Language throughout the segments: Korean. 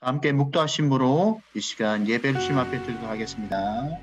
함께 묵도하심으로 이 시간 예배를 주님 앞에 드리도록 하겠습니다.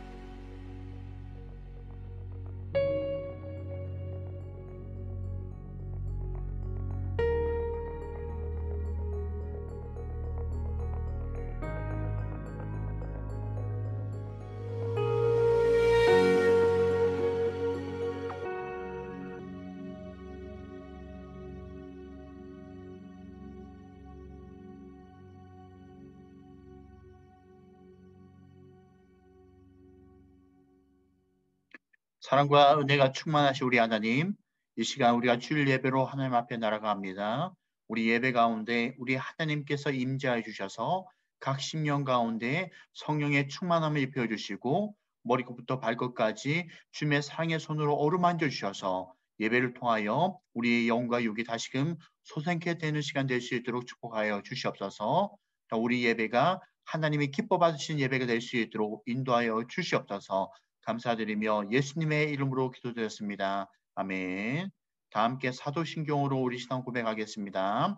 사랑과 은혜가 충만하신 우리 하나님, 이 시간 우리가 주일 예배로 하나님 앞에 날아갑니다. 우리 예배 가운데 우리 하나님께서 임재하여 주셔서 각 심령 가운데 성령의 충만함을 입혀 주시고 머리끝부터 발끝까지 주님의 사랑의 손으로 어루만져 주셔서 예배를 통하여 우리의 영과 육이 다시금 솟아나게 되는 시간 될 수 있도록 축복하여 주시옵소서. 우리 예배가 하나님이 기뻐 받으신 예배가 될 수 있도록 인도하여 주시옵소서. 감사드리며 예수님의 이름으로 기도드렸습니다. 아멘. 다 함께 사도신경으로 우리 신앙 고백하겠습니다.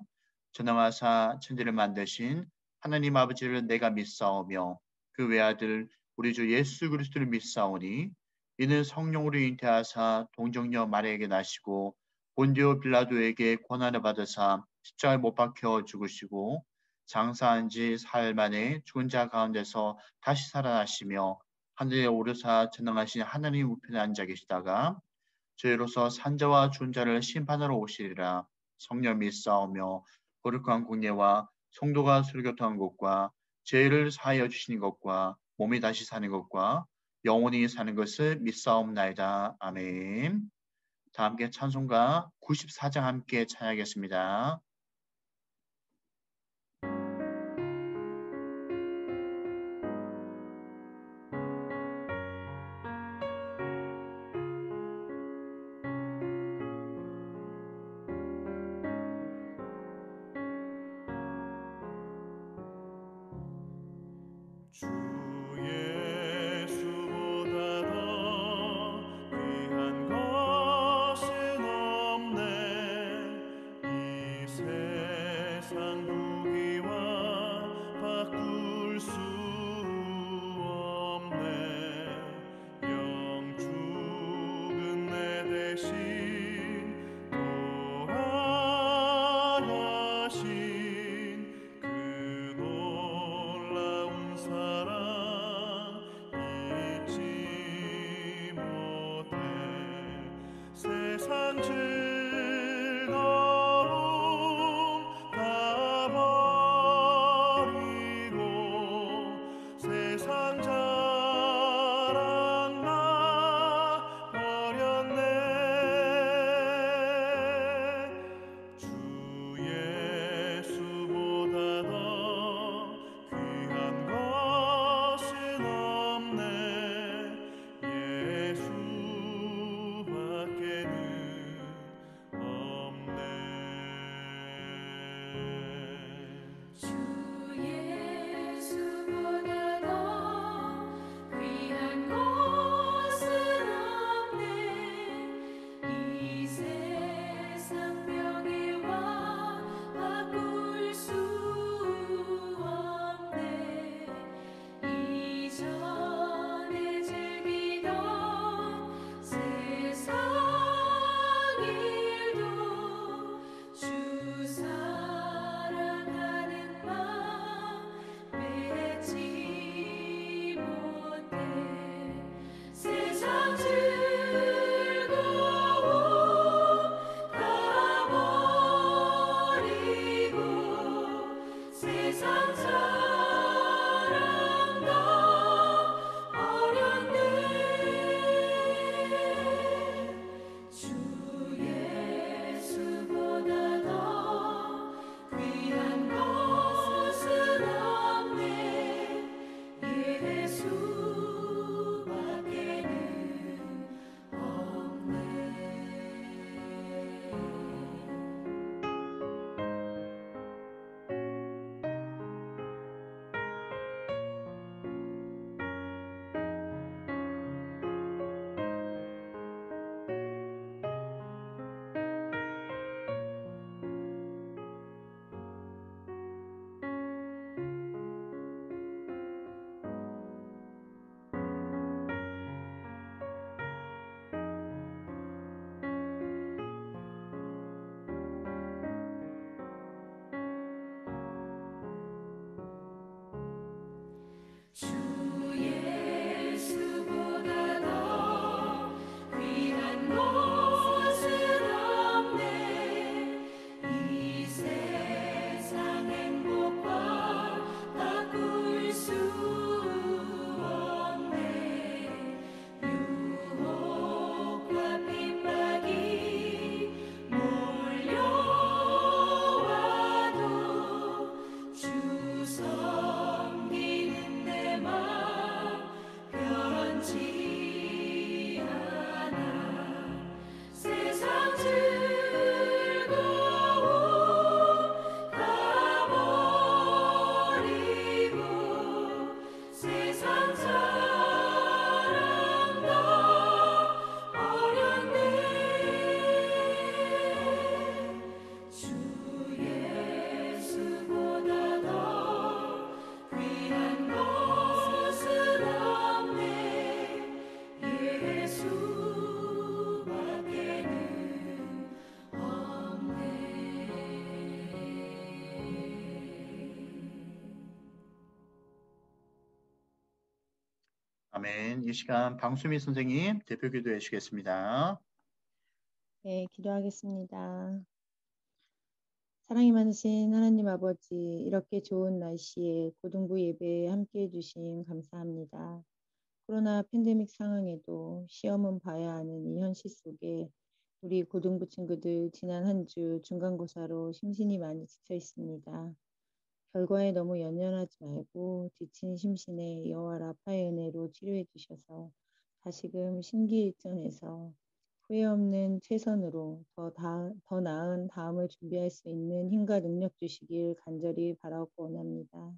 전능하사 천지를 만드신 하나님 아버지를 내가 믿사오며 그 외아들 우리 주 예수 그리스도를 믿사오니 이는 성령으로 잉태하사 동정녀 마리아에게 나시고 본디오 빌라도에게 고난을 받으사 십자가에 못 박혀 죽으시고 장사한 지 사흘 만에 죽은 자 가운데서 다시 살아나시며 하늘에 오르사 전능하신 하나님 우편에 앉아 계시다가 저희로서 산자와 존자를 심판하러 오시리라. 성령 믿사오며 거룩한 공예와 성도가 술교통한 것과 죄를 사하여 주시는 것과 몸이 다시 사는 것과 영원히 사는 것을 믿사옵나이다. 아멘. 다 함께 찬송가 94장 함께 찬양하겠습니다. 아멘. 이 시간 방수미 선생님 대표 기도해 주시겠습니다. 네, 기도하겠습니다. 사랑이 많으신 하나님 아버지, 이렇게 좋은 날씨에 고등부 예배에 함께해 주신 감사합니다. 코로나 팬데믹 상황에도 시험은 봐야 하는 이 현실 속에 우리 고등부 친구들 지난 한 주 중간고사로 심신이 많이 지쳐 있습니다. 결과에 너무 연연하지 말고 지친 심신에 여호와 라파의 은혜로 치료해 주셔서 다시금 심기일전해서 후회 없는 최선으로 더 나은 다음을 준비할 수 있는 힘과 능력 주시길 간절히 바라고 원합니다.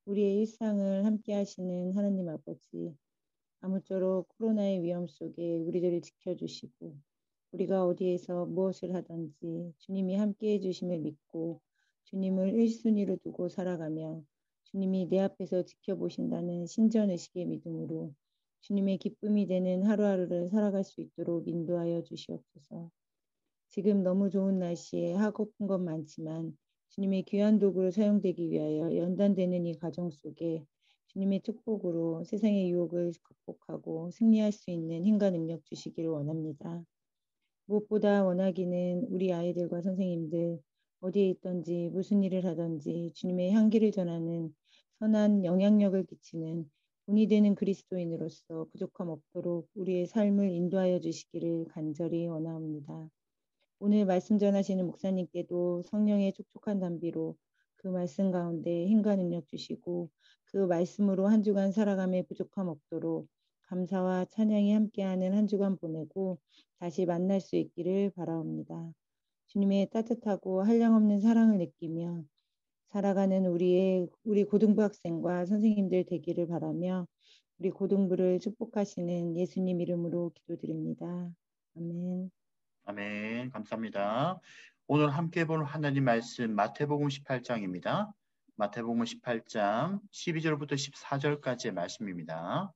우리의 일상을 함께 하시는 하나님 아버지, 아무쪼록 코로나의 위험 속에 우리들을 지켜주시고 우리가 어디에서 무엇을 하든지 주님이 함께 해주심을 믿고 주님을 1순위로 두고 살아가며 주님이 내 앞에서 지켜보신다는 신전의식의 믿음으로 주님의 기쁨이 되는 하루하루를 살아갈 수 있도록 인도하여 주시옵소서. 지금 너무 좋은 날씨에 하고픈 건 많지만 주님의 귀한 도구로 사용되기 위하여 연단되는 이 과정 속에 주님의 축복으로 세상의 유혹을 극복하고 승리할 수 있는 힘과 능력 주시기를 원합니다. 무엇보다 원하기는 우리 아이들과 선생님들 어디에 있든지 무슨 일을 하든지 주님의 향기를 전하는 선한 영향력을 끼치는 본이 되는 그리스도인으로서 부족함 없도록 우리의 삶을 인도하여 주시기를 간절히 원합니다. 오늘 말씀 전하시는 목사님께도 성령의 촉촉한 담비로 그 말씀 가운데 힘과 능력 주시고 그 말씀으로 한 주간 살아감에 부족함 없도록 감사와 찬양이 함께하는 한 주간 보내고 다시 만날 수 있기를 바라옵니다. 주님의 따뜻하고 한량없는 사랑을 느끼며 살아가는 우리 고등부 학생과 선생님들 되기를 바라며 우리 고등부를 축복하시는 예수님 이름으로 기도드립니다. 아멘. 아멘. 감사합니다. 오늘 함께 볼 하나님 말씀 마태복음 18장입니다. 마태복음 18장 12절부터 14절까지의 말씀입니다.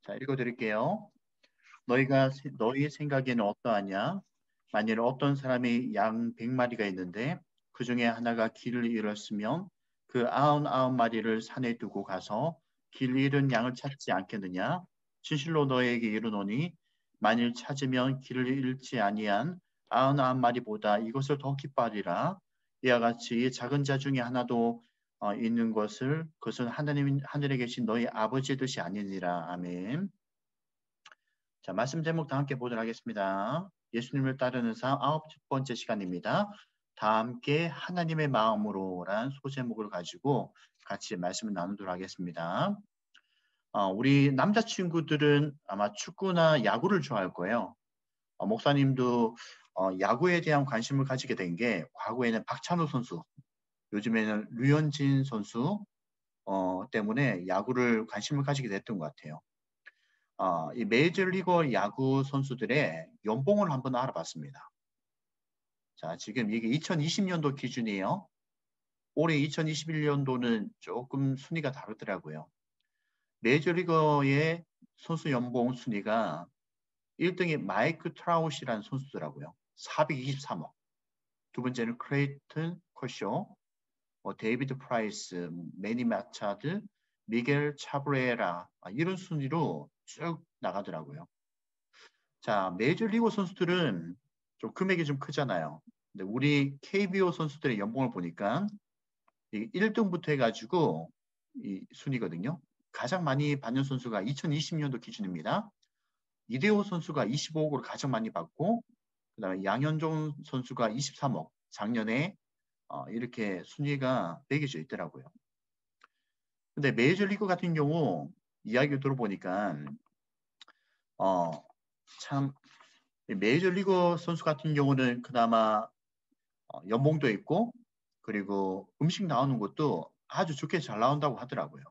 자, 읽어드릴게요. 너희 생각에는 어떠하냐? 만일 어떤 사람이 양 100마리가 있는데 그 중에 하나가 길을 잃었으면 그 99마리를 산에 두고 가서 길 잃은 양을 찾지 않겠느냐? 진실로 너희에게 이르노니 만일 찾으면 길을 잃지 아니한 99마리보다 이것을 더 기뻐하리라. 이와 같이 작은 자 중에 하나도 있는 것을 그것은 하늘에 계신 너희 아버지의 뜻이 아니니라. 아멘. 자, 말씀 제목 다 함께 보도록 하겠습니다. 예수님을 따르는 삶 9번째 시간입니다. 다 함께 하나님의 마음으로란 소제목을 가지고 같이 말씀을 나누도록 하겠습니다. 우리 남자친구들은 아마 축구나 야구를 좋아할 거예요. 목사님도 야구에 대한 관심을 가지게 된 게 과거에는 박찬호 선수, 요즘에는 류현진 선수 때문에 야구를 관심을 가지게 됐던 것 같아요. 이 메이저리거 야구 선수들의 연봉을 한번 알아봤습니다. 자, 지금 이게 2020년도 기준이에요. 올해 2021년도는 조금 순위가 다르더라고요. 메이저리거의 선수 연봉 순위가 1등이 마이크 트라웃이라는 선수더라고요. 423억. 두 번째는 크레이튼 커쇼, 데이비드 프라이스, 매니 마차드, 미겔 차브레라 이런 순위로 쭉 나가더라고요. 자, 메이저리그 선수들은 좀 금액이 좀 크잖아요. 근데 우리 KBO 선수들의 연봉을 보니까 1등부터 해가지고 이 순위거든요. 가장 많이 받는 선수가 2020년도 기준입니다. 이대호 선수가 25억으로 가장 많이 받고, 그다음에 양현종 선수가 23억, 작년에 이렇게 순위가 매겨져 있더라고요. 근데 메이저리그 같은 경우 이야기 들어보니까 참 메이저리그 선수 같은 경우는 그나마 연봉도 있고 그리고 음식 나오는 것도 아주 좋게 잘 나온다고 하더라고요.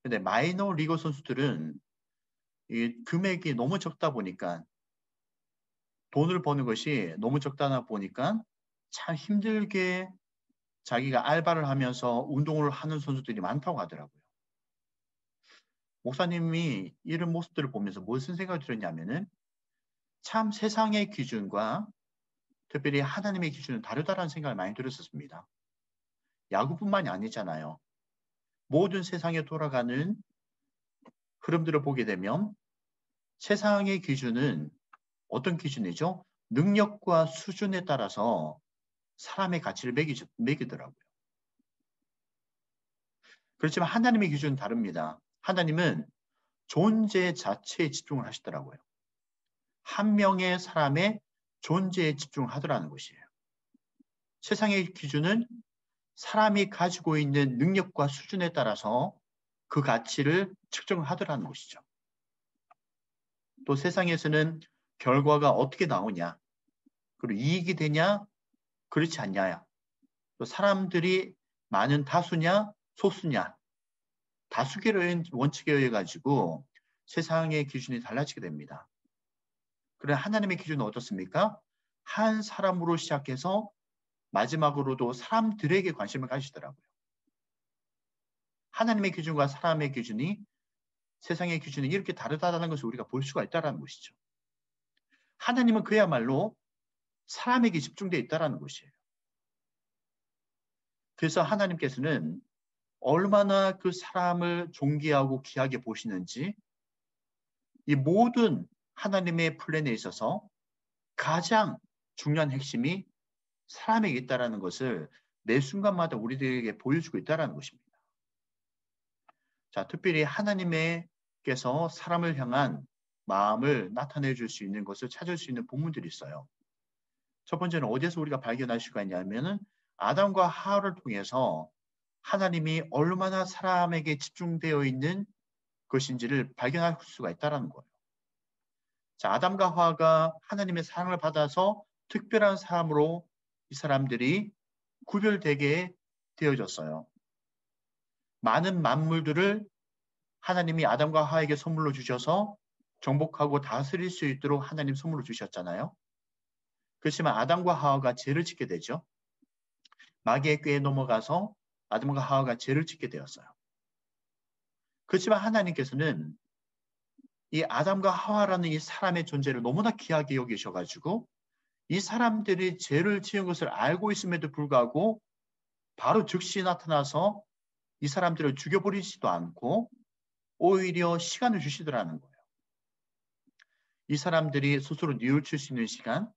근데 마이너 리그 선수들은 이 금액이 너무 적다 보니까 돈을 버는 것이 너무 적다 보니까 참 힘들게 자기가 알바를 하면서 운동을 하는 선수들이 많다고 하더라고요. 목사님이 이런 모습들을 보면서 무슨 생각이 들었냐면은 참 세상의 기준과 특별히 하나님의 기준은 다르다는 생각을 많이 들었었습니다. 야구뿐만이 아니잖아요. 모든 세상에 돌아가는 흐름들을 보게 되면 세상의 기준은 어떤 기준이죠? 능력과 수준에 따라서 사람의 가치를 매기더라고요. 그렇지만 하나님의 기준은 다릅니다. 하나님은 존재 자체에 집중을 하시더라고요. 한 명의 사람의 존재에 집중하더라는 것이에요. 세상의 기준은 사람이 가지고 있는 능력과 수준에 따라서 그 가치를 측정하더라는 것이죠. 또 세상에서는 결과가 어떻게 나오냐, 그리고 이익이 되냐, 그렇지 않냐, 또 사람들이 많은 다수냐, 소수냐, 다수결의 원칙에 의해 가지고 세상의 기준이 달라지게 됩니다. 그러나 하나님의 기준은 어떻습니까? 한 사람으로 시작해서 마지막으로도 사람들에게 관심을 가지시더라고요. 하나님의 기준과 사람의 기준이 세상의 기준이 이렇게 다르다는 것을 우리가 볼 수가 있다는 것이죠. 하나님은 그야말로 사람에게 집중되어 있다는 것이에요. 그래서 하나님께서는 얼마나 그 사람을 존귀하고 귀하게 보시는지 이 모든 하나님의 플랜에 있어서 가장 중요한 핵심이 사람에게 있다는 것을 매 순간마다 우리들에게 보여주고 있다는 것입니다. 자, 특별히 하나님께서 사람을 향한 마음을 나타내 줄 수 있는 것을 찾을 수 있는 본문들이 있어요. 첫 번째는 어디에서 우리가 발견할 수가 있냐면은 아담과 하와를 통해서 하나님이 얼마나 사람에게 집중되어 있는 것인지를 발견할 수가 있다는 거예요. 자, 아담과 하와가 하나님의 사랑을 받아서 특별한 사람으로 이 사람들이 구별되게 되어졌어요. 많은 만물들을 하나님이 아담과 하와에게 선물로 주셔서 정복하고 다스릴 수 있도록 하나님 선물로 주셨잖아요. 그렇지만 아담과 하와가 죄를 짓게 되죠. 마귀의 꾀에 넘어가서 아담과 하와가 죄를 짓게 되었어요. 그렇지만 하나님께서는 이 아담과 하와라는 이 사람의 존재를 너무나 귀하게 여기셔가지고 이 사람들이 죄를 지은 것을 알고 있음에도 불구하고 바로 즉시 나타나서 이 사람들을 죽여버리지도 않고 오히려 시간을 주시더라는 거예요. 이 사람들이 스스로 뉘우칠 수 있는 시간,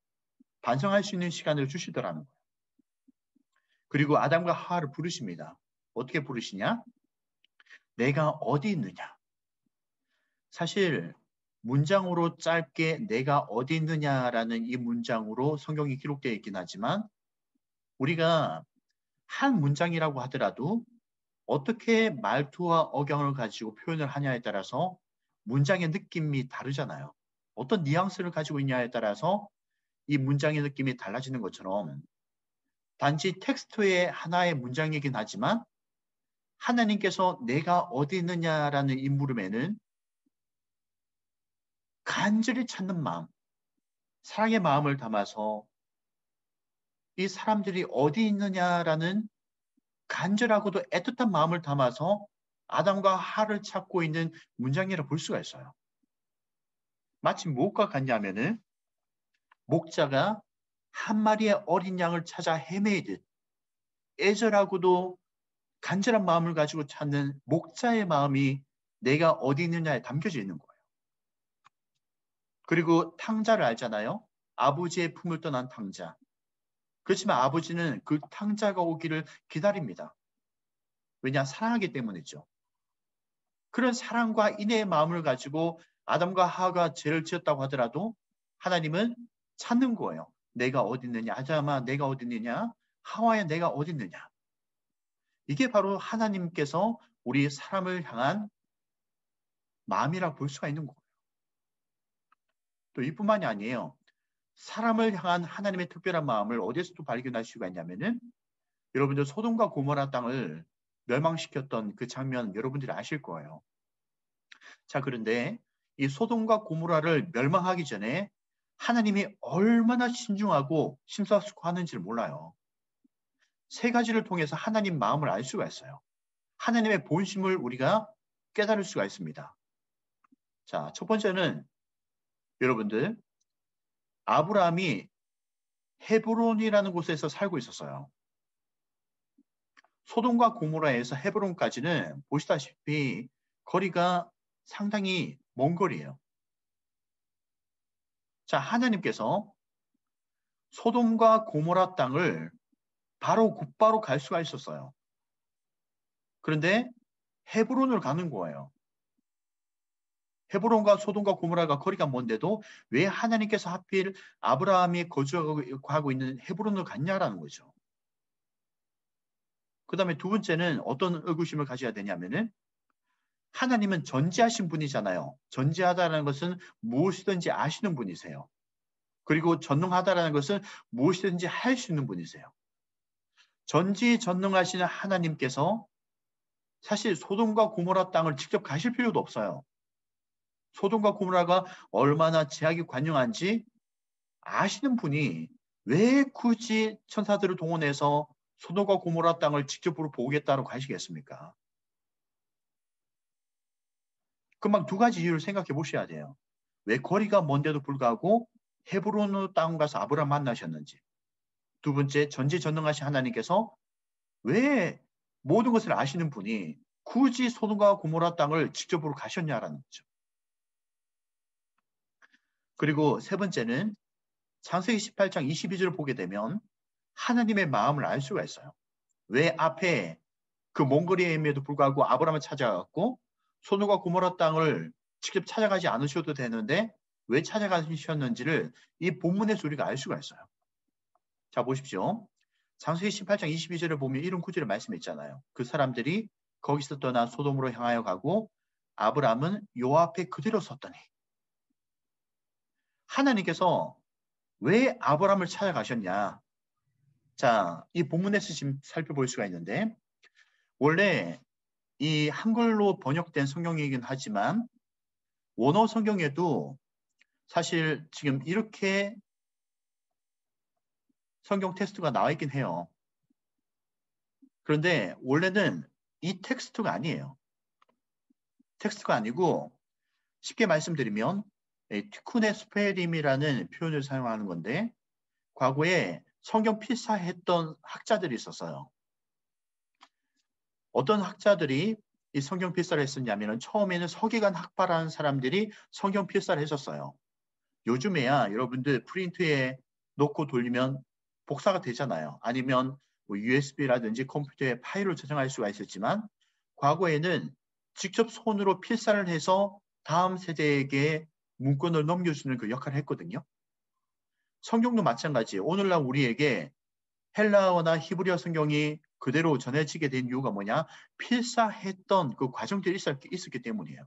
반성할 수 있는 시간을 주시더라는 거예요. 그리고 아담과 하와를 부르십니다. 어떻게 부르시냐? 내가 어디 있느냐? 사실 문장으로 짧게 내가 어디 있느냐라는 이 문장으로 성경이 기록되어 있긴 하지만 우리가 한 문장이라고 하더라도 어떻게 말투와 억양을 가지고 표현을 하냐에 따라서 문장의 느낌이 다르잖아요. 어떤 뉘앙스를 가지고 있냐에 따라서 이 문장의 느낌이 달라지는 것처럼 단지 텍스트의 하나의 문장이긴 하지만 하나님께서 내가 어디 있느냐라는 이 물음에는 간절히 찾는 마음, 사랑의 마음을 담아서 이 사람들이 어디 있느냐라는 간절하고도 애틋한 마음을 담아서 아담과 하와를 찾고 있는 문장이라 볼 수가 있어요. 마치 무엇과 같냐면은 목자가 한 마리의 어린 양을 찾아 헤매이듯 애절하고도 간절한 마음을 가지고 찾는 목자의 마음이 내가 어디 있느냐에 담겨져 있는 거예요. 그리고 탕자를 알잖아요. 아버지의 품을 떠난 탕자. 그렇지만 아버지는 그 탕자가 오기를 기다립니다. 왜냐? 사랑하기 때문이죠. 그런 사랑과 인애의 마음을 가지고 아담과 하와가 죄를 지었다고 하더라도 하나님은 찾는 거예요. 내가 어디 있느냐? 아담아, 내가 어디 있느냐? 하와야, 내가 어디 있느냐? 이게 바로 하나님께서 우리 사람을 향한 마음이라고 볼 수가 있는 거예요. 또 이뿐만이 아니에요. 사람을 향한 하나님의 특별한 마음을 어디서 또 발견할 수가 있냐면은 여러분들 소돔과 고모라 땅을 멸망시켰던 그 장면 여러분들이 아실 거예요. 자, 그런데 이 소돔과 고모라를 멸망하기 전에 하나님이 얼마나 신중하고 심사숙고하는지를 몰라요. 세 가지를 통해서 하나님 마음을 알 수가 있어요. 하나님의 본심을 우리가 깨달을 수가 있습니다. 자, 첫 번째는 여러분들 아브라함이 헤브론이라는 곳에서 살고 있었어요. 소돔과 고모라에서 헤브론까지는 보시다시피 거리가 상당히 먼 거리예요. 자, 하나님께서 소돔과 고모라 땅을 바로 곧바로 갈 수가 있었어요. 그런데 헤브론을 가는 거예요. 헤브론과 소돔과 고모라가 거리가 먼데도 왜 하나님께서 하필 아브라함이 거주하고 있는 헤브론을 갔냐라는 거죠. 그 다음에 두 번째는 어떤 의구심을 가져야 되냐면은 하나님은 전지하신 분이잖아요. 전지하다라는 것은 무엇이든지 아시는 분이세요. 그리고 전능하다라는 것은 무엇이든지 할 수 있는 분이세요. 전지전능하시는 하나님께서 사실 소돔과 고모라 땅을 직접 가실 필요도 없어요. 소돔과 고모라가 얼마나 죄악이 관영한지 아시는 분이 왜 굳이 천사들을 동원해서 소돔과 고모라 땅을 직접 보겠다고 가시겠습니까? 금방 두 가지 이유를 생각해 보셔야 돼요. 왜 거리가 먼데도 불구하고 헤브론 땅 가서 아브라함 만나셨는지. 두 번째, 전지전능하신 하나님께서 왜 모든 것을 아시는 분이 굳이 소돔과 고모라 땅을 직접으로 가셨냐라는 거죠. 그리고 세 번째는 창세기 18장 22절을 보게 되면 하나님의 마음을 알 수가 있어요. 왜 앞에 그 먼 거리임에도 불구하고 아브라함을 찾아갔고 소돔과 고모라 땅을 직접 찾아가지 않으셔도 되는데 왜 찾아가셨는지를 이 본문에서 우리가 알 수가 있어요. 자, 보십시오. 창세기 18장 22절을 보면 이런 구절을 말씀했잖아요. 그 사람들이 거기서 떠나 소돔으로 향하여 가고 아브라함은 요 앞에 그대로 섰더니. 하나님께서 왜 아브라함을 찾아가셨냐? 자, 이 본문에서 지금 살펴볼 수가 있는데 원래 이 한글로 번역된 성경이긴 하지만 원어 성경에도 사실 지금 이렇게 성경 텍스트가 나와 있긴 해요. 그런데 원래는 이 텍스트가 아니에요. 텍스트가 아니고 쉽게 말씀드리면 티쿠네 스페림이라는 표현을 사용하는 건데 과거에 성경 필사했던 학자들이 있었어요. 어떤 학자들이 이 성경 필사를 했었냐면 처음에는 서기관 학파라는 사람들이 성경 필사를 했었어요. 요즘에야 여러분들 프린트에 놓고 돌리면 복사가 되잖아요. 아니면 뭐 USB라든지 컴퓨터에 파일을 저장할 수가 있었지만 과거에는 직접 손으로 필사를 해서 다음 세대에게 문건을 넘겨주는 그 역할을 했거든요. 성경도 마찬가지예요. 오늘날 우리에게 헬라어나 히브리어 성경이 그대로 전해지게 된 이유가 뭐냐? 필사했던 그 과정들이 있었기 때문이에요.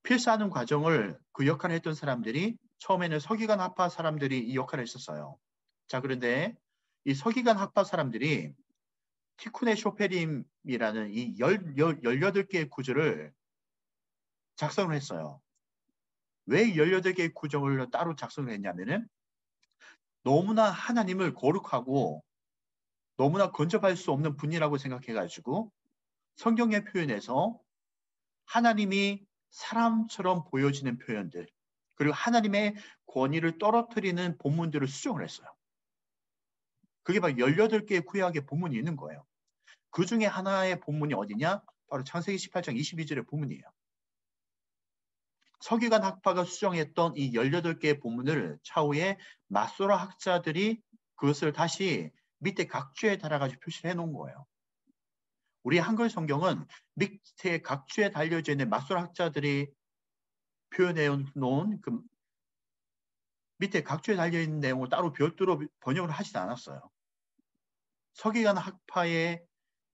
필사하는 과정을 그 역할을 했던 사람들이 처음에는 서기관 학파 사람들이 이 역할을 했었어요. 자, 그런데 이 서기관 학파 사람들이 티쿠네 쇼페림이라는 이 18개의 구절을 작성을 했어요. 왜 18개의 구절을 따로 작성을 했냐면은 너무나 하나님을 거룩하고 너무나 건접할 수 없는 분이라고 생각해가지고 성경의 표현에서 하나님이 사람처럼 보여지는 표현들 그리고 하나님의 권위를 떨어뜨리는 본문들을 수정을 했어요. 그게 바로 18개의 구약의 본문이 있는 거예요. 그 중에 하나의 본문이 어디냐? 바로 창세기 18장 22절의 본문이에요. 서기관 학파가 수정했던 이 18개의 본문을 차후에 마소라 학자들이 그것을 다시 밑에 각주에 달아가지고 표시를 해놓은 거예요. 우리 한글 성경은 밑에 각주에 달려져 있는 마소라 학자들이 표현해 놓은 그 밑에 각주에 달려있는 내용을 따로 별도로 번역을 하진 않았어요. 서기관 학파의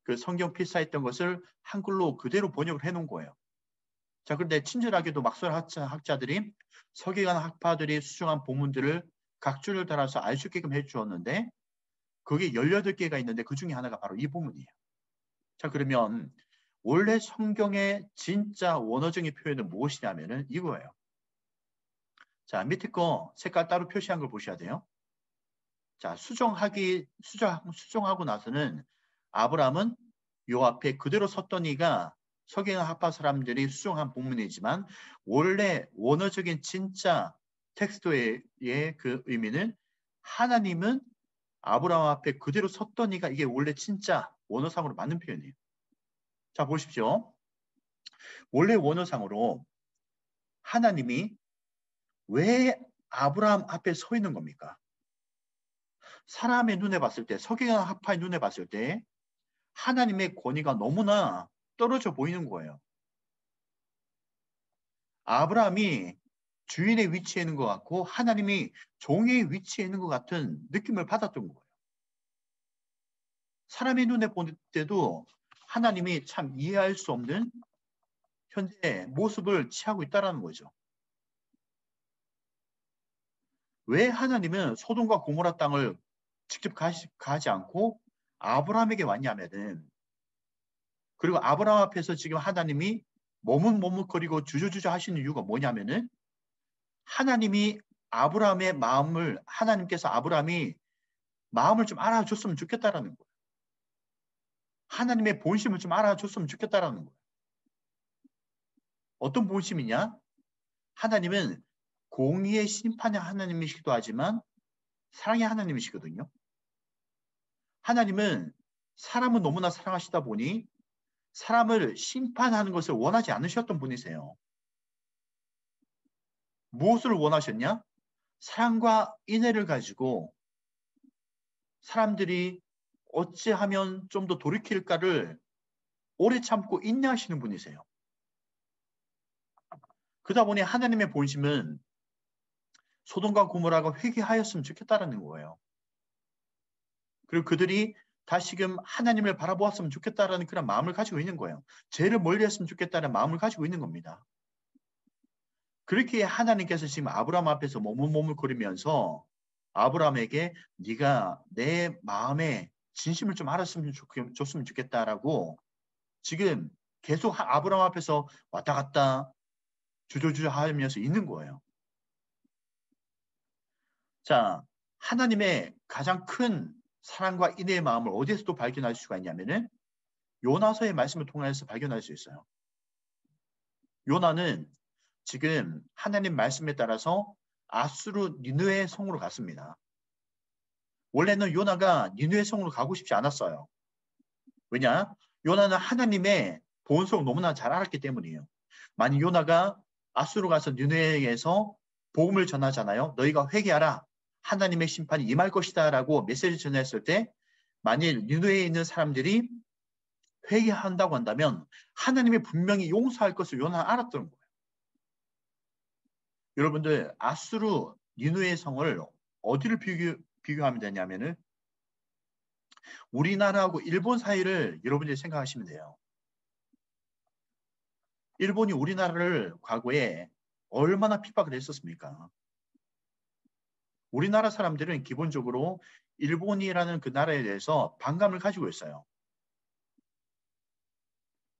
그 성경 필사했던 것을 한글로 그대로 번역을 해놓은 거예요. 자, 그런데 친절하게도 막소라 학자들이 서기관 학파들이 수정한 본문들을 각주를 달아서 알 수 있게끔 해주었는데 그게 18개가 있는데 그 중에 하나가 바로 이 본문이에요. 자, 그러면 원래 성경의 진짜 원어적인 표현은 무엇이냐면은 이거예요. 자, 밑에 거 색깔 따로 표시한 걸 보셔야 돼요. 자, 수정하고 나서는 아브라함은 요 앞에 그대로 섰더니가 서기관 학파 사람들이 수정한 본문이지만 원래 원어적인 진짜 텍스트의 그 의미는 하나님은 아브라함 앞에 그대로 섰더니가 이게 원래 진짜 원어상으로 맞는 표현이에요. 자, 보십시오. 원래 원어상으로 하나님이 왜 아브라함 앞에 서 있는 겁니까? 사람의 눈에 봤을 때, 서기관 학파의 눈에 봤을 때 하나님의 권위가 너무나 떨어져 보이는 거예요. 아브라함이 주인의 위치에 있는 것 같고 하나님이 종의 위치에 있는 것 같은 느낌을 받았던 거예요. 사람의 눈에 볼 때도 하나님이 참 이해할 수 없는 현재 모습을 취하고 있다는 거죠. 왜 하나님은 소돔과 고모라 땅을 직접 가지 않고 아브라함에게 왔냐면은, 그리고 아브라함 앞에서 지금 하나님이 머뭇머뭇거리고 주저주저 하시는 이유가 뭐냐면은 하나님이 아브라함의 마음을, 하나님께서 아브라함이 마음을 좀 알아줬으면 좋겠다라는 거예요. 하나님의 본심을 좀 알아줬으면 좋겠다라는 거예요. 어떤 본심이냐? 하나님은 공의의 심판의 하나님이시기도 하지만 사랑의 하나님이시거든요. 하나님은 사람을 너무나 사랑하시다 보니 사람을 심판하는 것을 원하지 않으셨던 분이세요. 무엇을 원하셨냐? 사랑과 인애를 가지고 사람들이 어찌하면 좀 더 돌이킬까를 오래 참고 인내하시는 분이세요. 그러다 보니 하나님의 본심은 소돔과 고모라가 회개하였으면 좋겠다라는 거예요. 그리고 그들이 다시금 하나님을 바라보았으면 좋겠다라는 그런 마음을 가지고 있는 거예요. 죄를 멀리했으면 좋겠다는 마음을 가지고 있는 겁니다. 그렇게 하나님께서 지금 아브라함 앞에서 머뭇머뭇거리면서 아브라함에게 네가 내 마음에 진심을 좀 알았으면 줬으면 좋겠다라고 지금 계속 아브라함 앞에서 왔다 갔다 주저주저 하면서 있는 거예요. 자, 하나님의 가장 큰 사랑과 인애의 마음을 어디에서도 발견할 수가 있냐면은 요나서의 말씀을 통해서 발견할 수 있어요. 요나는 지금 하나님 말씀에 따라서 아수르 니느웨 성으로 갔습니다. 원래는 요나가 니느웨 성으로 가고 싶지 않았어요. 왜냐? 요나는 하나님의 본성을 너무나 잘 알았기 때문이에요. 만약 요나가 아수르 가서 니느웨에서 복음을 전하잖아요. 너희가 회개하라. 하나님의 심판이 임할 것이다 라고 메시지를 전했을 때 만일 니느웨에 있는 사람들이 회개한다고 한다면 하나님이 분명히 용서할 것을 요나는 알았던 거예요. 여러분들 아수르 니느웨 성을 어디를 비교하면 되냐면은 우리나라하고 일본 사이를 여러분들이 생각하시면 돼요. 일본이 우리나라를 과거에 얼마나 핍박을 했었습니까? 우리나라 사람들은 기본적으로 일본이라는 그 나라에 대해서 반감을 가지고 있어요.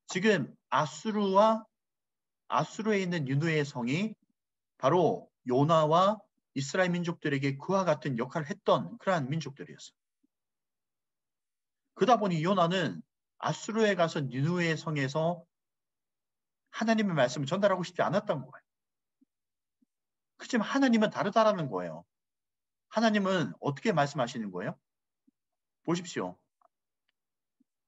지금 아수르에 있는 니느웨 성이 바로 요나와 이스라엘 민족들에게 그와 같은 역할을 했던 그러한 민족들이었어요. 그러다 보니 요나는 아수르에 가서 니느웨 성에서 하나님의 말씀을 전달하고 싶지 않았던 거예요. 그렇지만 하나님은 다르다라는 거예요. 하나님은 어떻게 말씀하시는 거예요? 보십시오.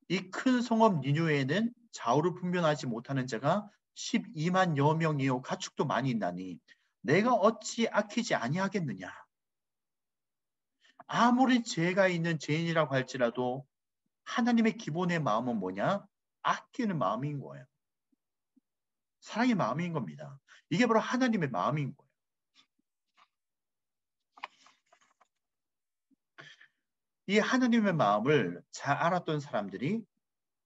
이 큰 성읍 니누에는 좌우를 분별하지 못하는 자가 12만여 명이요 가축도 많이 있나니 내가 어찌 아끼지 아니하겠느냐. 아무리 죄가 있는 죄인이라고 할지라도 하나님의 기본의 마음은 뭐냐? 아끼는 마음인 거예요. 사랑의 마음인 겁니다. 이게 바로 하나님의 마음인 거예요. 이 하나님의 마음을 잘 알았던 사람들이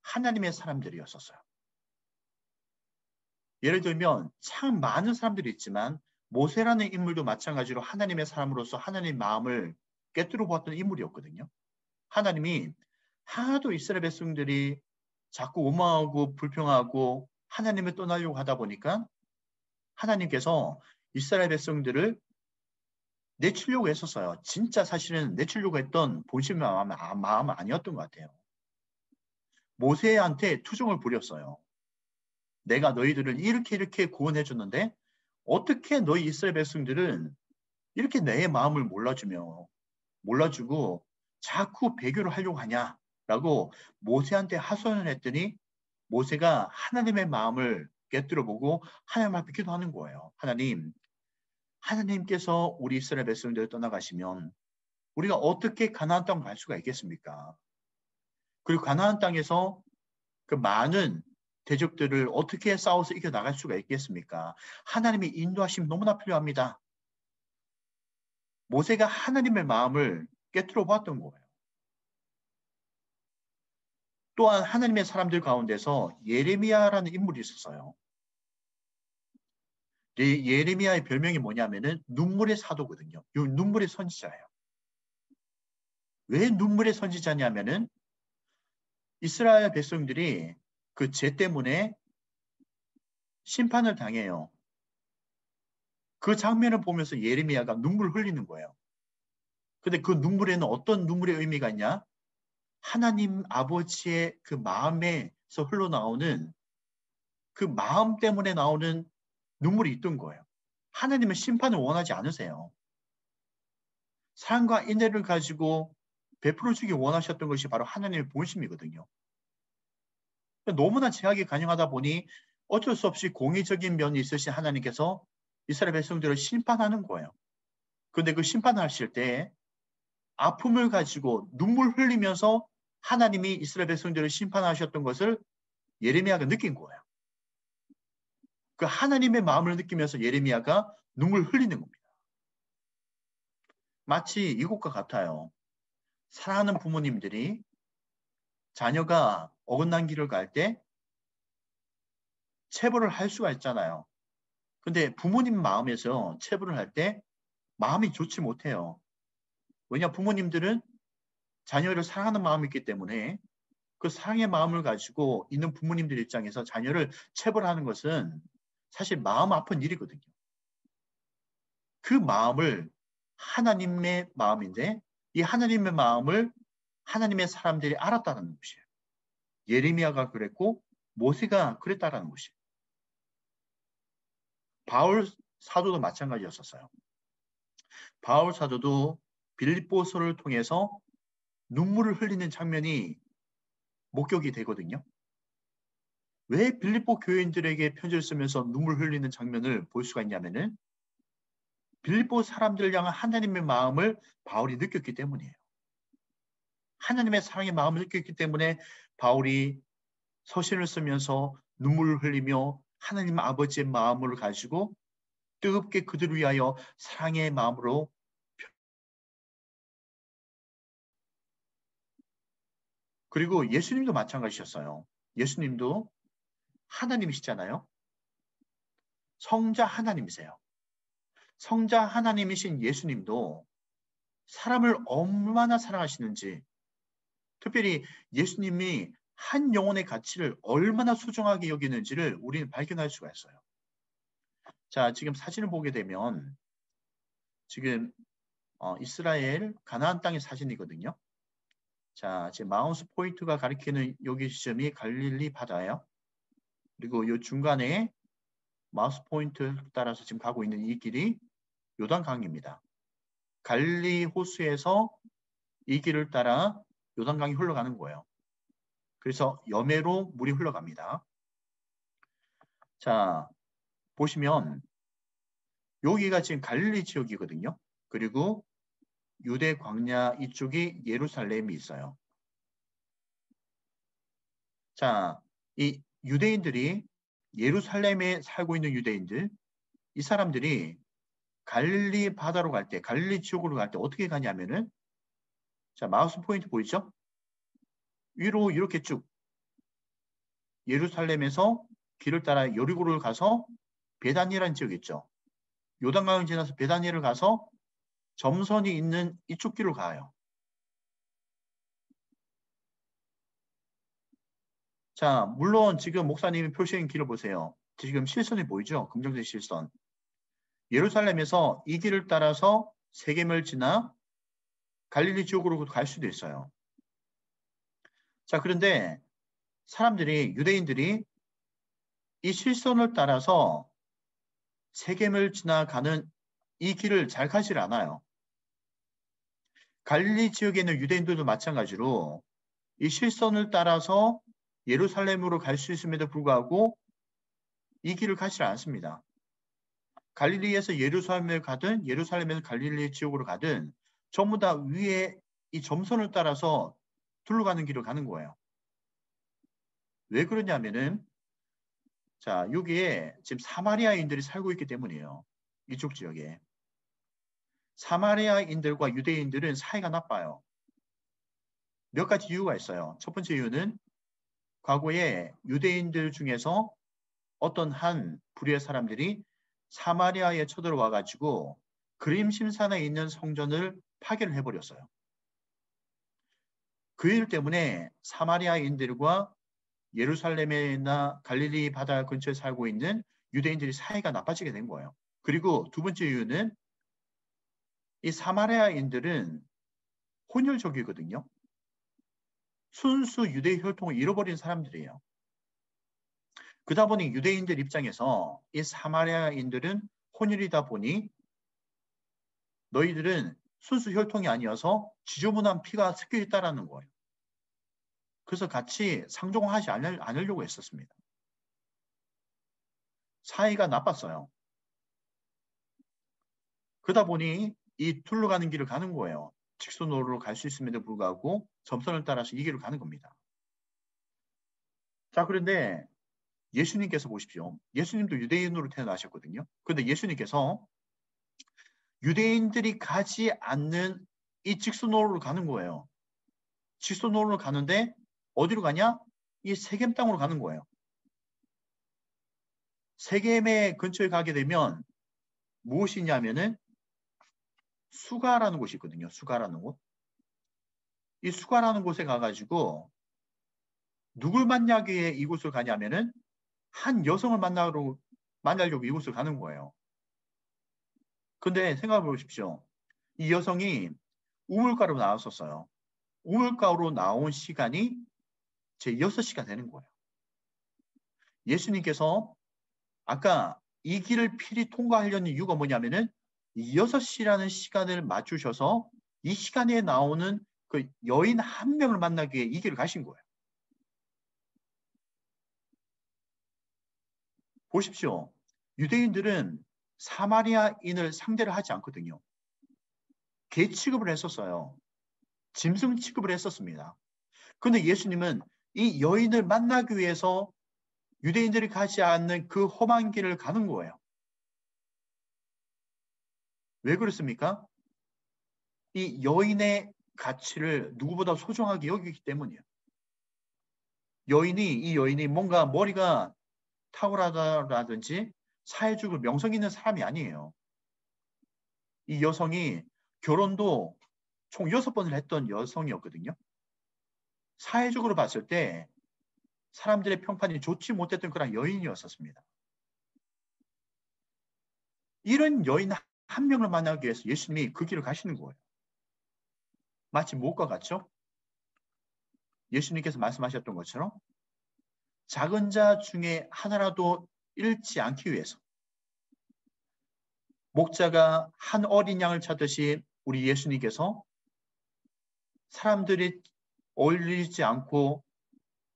하나님의 사람들이었었어요. 예를 들면 참 많은 사람들이 있지만 모세라는 인물도 마찬가지로 하나님의 사람으로서 하나님의 마음을 꿰뚫어 보았던 인물이었거든요. 하나님이 하도 이스라엘 백성들이 자꾸 오만하고 불평하고 하나님을 떠나려고 하다 보니까 하나님께서 이스라엘 백성들을 내치려고 했었어요. 진짜 사실은 내치려고 했던 본심의 마음은 아니었던 것 같아요. 모세한테 투정을 부렸어요. 내가 너희들을 이렇게 구원해 줬는데 어떻게 너희 이스라엘 백성들은 이렇게 내 마음을 몰라주고 자꾸 배교를 하려고 하냐라고 모세한테 하소연을 했더니 모세가 하나님의 마음을 꿰뚫어 보고 하나님 앞에 기도하는 거예요. 하나님께서 우리 이스라엘 백성들을 떠나가시면 우리가 어떻게 가나안 땅 갈 수가 있겠습니까? 그리고 가나안 땅에서 그 많은 대적들을 어떻게 싸워서 이겨나갈 수가 있겠습니까? 하나님의 인도하심 너무나 필요합니다. 모세가 하나님의 마음을 꿰뚫어 보았던 거예요. 또한 하나님의 사람들 가운데서 예레미야라는 인물이 있었어요. 예레미야의 별명이 뭐냐면은 눈물의 사도거든요. 이 눈물의 선지자예요. 왜 눈물의 선지자냐면은 이스라엘 백성들이 그 죄 때문에 심판을 당해요. 그 장면을 보면서 예레미야가 눈물을 흘리는 거예요. 근데 그 눈물에는 어떤 눈물의 의미가 있냐? 하나님 아버지의 그 마음에서 흘러나오는 그 마음 때문에 나오는 눈물이 있던 거예요. 하나님은 심판을 원하지 않으세요. 사랑과 인내를 가지고 베풀어주기 원하셨던 것이 바로 하나님의 본심이거든요. 너무나 제약이 간영하다 보니 어쩔 수 없이 공의적인 면이 있으신 하나님께서 이스라엘 백성들을 심판하는 거예요. 그런데 그 심판하실 때 아픔을 가지고 눈물 흘리면서 하나님이 이스라엘 백성들을 심판하셨던 것을 예레미야가 느낀 거예요. 그 하나님의 마음을 느끼면서 예레미야가 눈물 흘리는 겁니다. 마치 이것과 같아요. 사랑하는 부모님들이 자녀가 어긋난 길을 갈 때 체벌을 할 수가 있잖아요. 근데 부모님 마음에서 체벌을 할 때 마음이 좋지 못해요. 왜냐 부모님들은 자녀를 사랑하는 마음이 있기 때문에 그 사랑의 마음을 가지고 있는 부모님들 입장에서 자녀를 체벌하는 것은 사실 마음 아픈 일이거든요. 그 마음을 하나님의 마음인데 이 하나님의 마음을 하나님의 사람들이 알았다는 것이에요. 예레미야가 그랬고 모세가 그랬다라는 것이에요. 바울 사도도 마찬가지였었어요. 바울 사도도 빌립보서를 통해서 눈물을 흘리는 장면이 목격이 되거든요. 왜 빌립보 교인들에게 편지를 쓰면서 눈물 흘리는 장면을 볼 수가 있냐면은 빌립보 사람들을 향한 하나님의 마음을 바울이 느꼈기 때문이에요. 하나님의 사랑의 마음을 느꼈기 때문에 바울이 서신을 쓰면서 눈물을 흘리며 하나님 아버지의 마음을 가지고 뜨겁게 그들을 위하여 사랑의 마음으로 그리고 예수님도 마찬가지셨어요. 예수님도 하나님이시잖아요. 성자 하나님이세요. 성자 하나님이신 예수님도 사람을 얼마나 사랑하시는지 특별히 예수님이 한 영혼의 가치를 얼마나 소중하게 여기는지를 우리는 발견할 수가 있어요. 자, 지금 사진을 보게 되면 지금 이스라엘 가나안 땅의 사진이거든요. 자, 지금 마우스 포인트가 가리키는 여기 지점이 갈릴리 바다예요. 그리고 이 중간에 마우스 포인트 따라서 지금 가고 있는 이 길이 요단강입니다. 갈릴리 호수에서 이 길을 따라 요단강이 흘러가는 거예요. 그래서 여매로 물이 흘러갑니다. 자, 보시면 여기가 지금 갈릴리 지역이거든요. 그리고 유대 광야 이쪽이 예루살렘이 있어요. 자, 이 유대인들이 예루살렘에 살고 있는 유대인들, 이 사람들이 갈릴리 바다로 갈 때, 갈릴리 지역으로 갈 때 어떻게 가냐면은, 자, 마우스 포인트 보이죠? 위로 이렇게 쭉 예루살렘에서 길을 따라 여리고를 가서 베다니라는 지역 있죠. 요단강을 지나서 베다니를 가서 점선이 있는 이쪽 길로 가요. 자, 물론 지금 목사님이 표시한 길을 보세요. 지금 실선이 보이죠? 긍정적 실선. 예루살렘에서 이 길을 따라서 세겜을 지나 갈릴리 지역으로 갈 수도 있어요. 자, 그런데 사람들이, 유대인들이 이 실선을 따라서 세겜을 지나가는 이 길을 잘 가지 않아요. 갈릴리 지역에 있는 유대인들도 마찬가지로 이 실선을 따라서 예루살렘으로 갈 수 있음에도 불구하고 이 길을 가지 않습니다. 갈릴리에서 예루살렘을 가든 예루살렘에서 갈릴리 지역으로 가든 전부 다 위에 이 점선을 따라서 둘러가는 길을 가는 거예요. 왜 그러냐면은, 자, 여기에 지금 사마리아인들이 살고 있기 때문이에요. 이쪽 지역에. 사마리아인들과 유대인들은 사이가 나빠요. 몇 가지 이유가 있어요. 첫 번째 이유는 과거에 유대인들 중에서 어떤 한 부류의 사람들이 사마리아에 쳐들어와 가지고 그림심산에 있는 성전을 파괴를 해버렸어요. 그 일 때문에 사마리아인들과 예루살렘이나 갈릴리 바다 근처에 살고 있는 유대인들이 사이가 나빠지게 된 거예요. 그리고 두 번째 이유는 이 사마리아인들은 혼혈족이거든요. 순수 유대 혈통을 잃어버린 사람들이에요. 그러다 보니 유대인들 입장에서 이 사마리아인들은 혼혈이다 보니 너희들은 순수 혈통이 아니어서 지저분한 피가 섞여 있다라는 거예요. 그래서 같이 상종하지 않으려고 했었습니다. 사이가 나빴어요. 그러다 보니 이 둘러가는 길을 가는 거예요. 직선으로 갈 수 있음에도 불구하고 점선을 따라서 이 길을 가는 겁니다. 자, 그런데 예수님께서 보십시오. 예수님도 유대인으로 태어나셨거든요. 그런데 예수님께서 유대인들이 가지 않는 이 직선로로 가는 거예요. 직선로로 가는데 어디로 가냐? 이 세겜 땅으로 가는 거예요. 세겜의 근처에 가게 되면 무엇이냐면은 수가라는 곳이 있거든요. 수가라는 곳. 이 수가라는 곳에 가가지고 누굴 만나기 위해 이곳을 가냐면은 한 여성을 만나려고 이곳을 가는 거예요. 근데 생각해 보십시오. 이 여성이 우물가로 나왔었어요. 우물가로 나온 시간이 제 6시가 되는 거예요. 예수님께서 아까 이 길을 필히 통과하려는 이유가 뭐냐면은 이 6시라는 시간을 맞추셔서 이 시간에 나오는 그 여인 한 명을 만나기 위해 이 길을 가신 거예요. 보십시오. 유대인들은 사마리아인을 상대를 하지 않거든요. 개 취급을 했었어요. 짐승 취급을 했었습니다. 그런데 예수님은 이 여인을 만나기 위해서 유대인들이 가지 않는 그 험한 길을 가는 거예요. 왜 그렇습니까? 이 여인의 가치를 누구보다 소중하게 여기기 때문이에요. 이 여인이 뭔가 머리가 탁월하다라든지 사회적으로 명성 있는 사람이 아니에요. 이 여성이 결혼도 총 6번을 했던 여성이었거든요. 사회적으로 봤을 때 사람들의 평판이 좋지 못했던 그런 여인이었었습니다. 이런 여인 한 명을 만나기 위해서 예수님이 그 길을 가시는 거예요. 마치 무엇과 같죠? 예수님께서 말씀하셨던 것처럼 작은 자 중에 하나라도 잃지 않기 위해서 목자가 한 어린 양을 찾듯이 우리 예수님께서 사람들이 어울리지 않고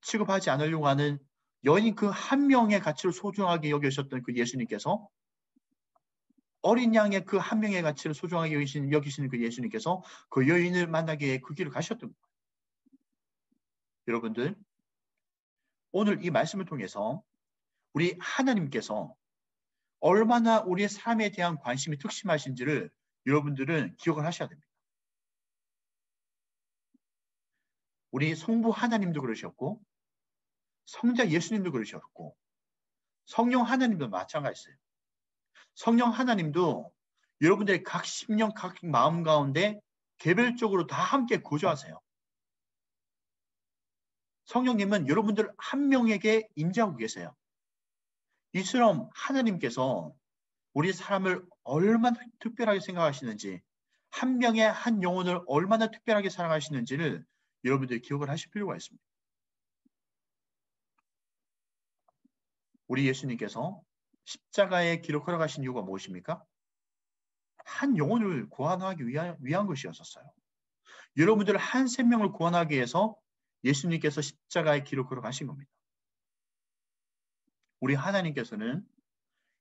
취급하지 않으려고 하는 여인 그 한 명의 가치를 소중하게 여기셨던 그 예수님께서, 어린 양의 그 한 명의 가치를 소중하게 여기시는 그 예수님께서 그 여인을 만나기 위해 그 길을 가셨던 거예요. 여러분들, 오늘 이 말씀을 통해서 우리 하나님께서 얼마나 우리의 삶에 대한 관심이 특심하신지를 여러분들은 기억을 하셔야 됩니다. 우리 성부 하나님도 그러셨고, 성자 예수님도 그러셨고, 성령 하나님도 마찬가지예요. 성령 하나님도 여러분들의 각 심령, 각 마음 가운데 개별적으로 다 함께 거주하세요. 성령님은 여러분들 한 명에게 임재하고 계세요. 이처럼 하나님께서 우리 사람을 얼마나 특별하게 생각하시는지, 한 명의 한 영혼을 얼마나 특별하게 사랑하시는지를 여러분들이 기억을 하실 필요가 있습니다. 우리 예수님께서 십자가의 길을 걸어가신 이유가 무엇입니까? 한 영혼을 구원하기 위한 것이었어요. 여러분들 한 생명을 구원하기 위해서 예수님께서 십자가의 길을 걸어가신 겁니다. 우리 하나님께서는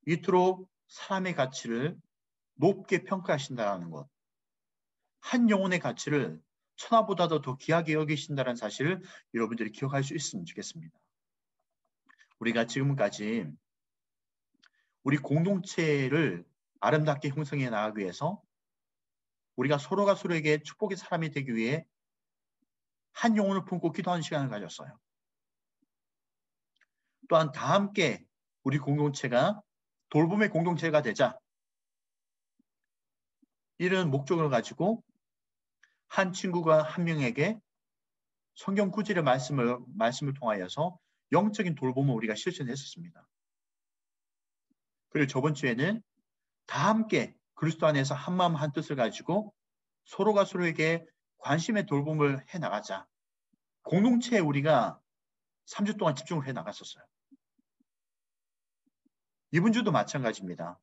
이토록 사람의 가치를 높게 평가하신다는 것, 한 영혼의 가치를 천하보다도 더 귀하게 여기신다는 사실을 여러분들이 기억할 수 있으면 좋겠습니다. 우리가 지금까지 우리 공동체를 아름답게 형성해 나가기 위해서 우리가 서로가 서로에게 축복의 사람이 되기 위해 한 영혼을 품고 기도하는 시간을 가졌어요. 또한 다 함께 우리 공동체가 돌봄의 공동체가 되자, 이런 목적을 가지고 한 친구가 한 명에게 성경 구절의 말씀을 통하여서 영적인 돌봄을 우리가 실천했었습니다. 그리고 저번 주에는 다 함께 그리스도 안에서 한 마음 한 뜻을 가지고 서로가 서로에게 관심의 돌봄을 해 나가자, 공동체에 우리가 3주 동안 집중을 해 나갔었어요. 이번 주도 마찬가지입니다.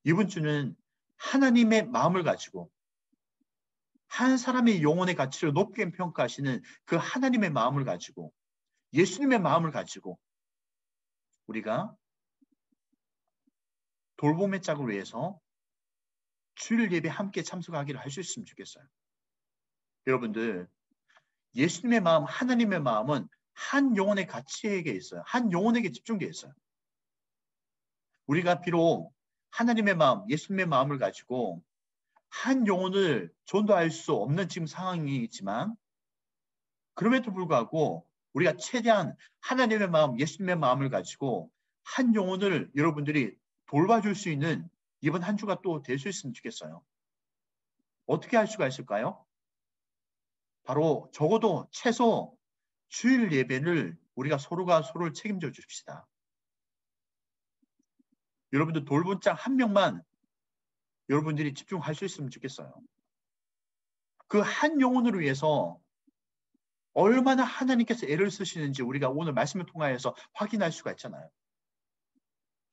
이번 주는 하나님의 마음을 가지고 한 사람의 영혼의 가치를 높게 평가하시는 그 하나님의 마음을 가지고, 예수님의 마음을 가지고 우리가 돌봄의 짝을 위해서 주일 예배 함께 참석하기를 할 수 있으면 좋겠어요. 여러분들, 예수님의 마음, 하나님의 마음은 한 영혼의 가치에게 있어요. 한 영혼에게 집중되어 있어요. 우리가 비록 하나님의 마음, 예수님의 마음을 가지고 한 영혼을 전도할 수 없는 지금 상황이지만, 그럼에도 불구하고 우리가 최대한 하나님의 마음, 예수님의 마음을 가지고 한 영혼을 여러분들이 돌봐줄 수 있는 이번 한 주가 또 될 수 있으면 좋겠어요. 어떻게 할 수가 있을까요? 바로 적어도 최소 주일 예배를 우리가 서로가 서로를 책임져 줍시다. 여러분들 돌본 짝 한 명만 여러분들이 집중할 수 있으면 좋겠어요. 그 한 영혼을 위해서 얼마나 하나님께서 애를 쓰시는지 우리가 오늘 말씀을 통하여서 확인할 수가 있잖아요.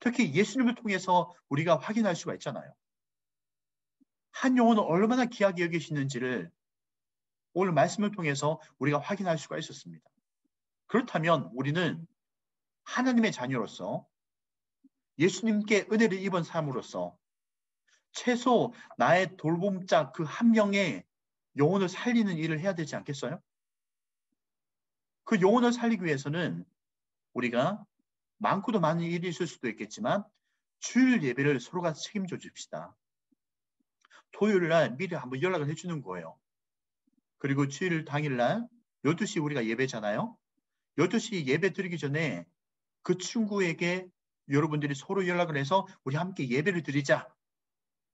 특히 예수님을 통해서 우리가 확인할 수가 있잖아요. 한 영혼을 얼마나 귀하게 여기시는지를 오늘 말씀을 통해서 우리가 확인할 수가 있었습니다. 그렇다면 우리는 하나님의 자녀로서, 예수님께 은혜를 입은 삶으로서 최소 나의 돌봄자 그 한 명의 영혼을 살리는 일을 해야 되지 않겠어요? 그 영혼을 살리기 위해서는 우리가 많고도 많은 일이 있을 수도 있겠지만 주일 예배를 서로가 책임져 줍시다. 토요일 날 미리 한번 연락을 해주는 거예요. 그리고 주일 당일날 12시 우리가 예배잖아요. 12시 예배 드리기 전에 그 친구에게 여러분들이 서로 연락을 해서 우리 함께 예배를 드리자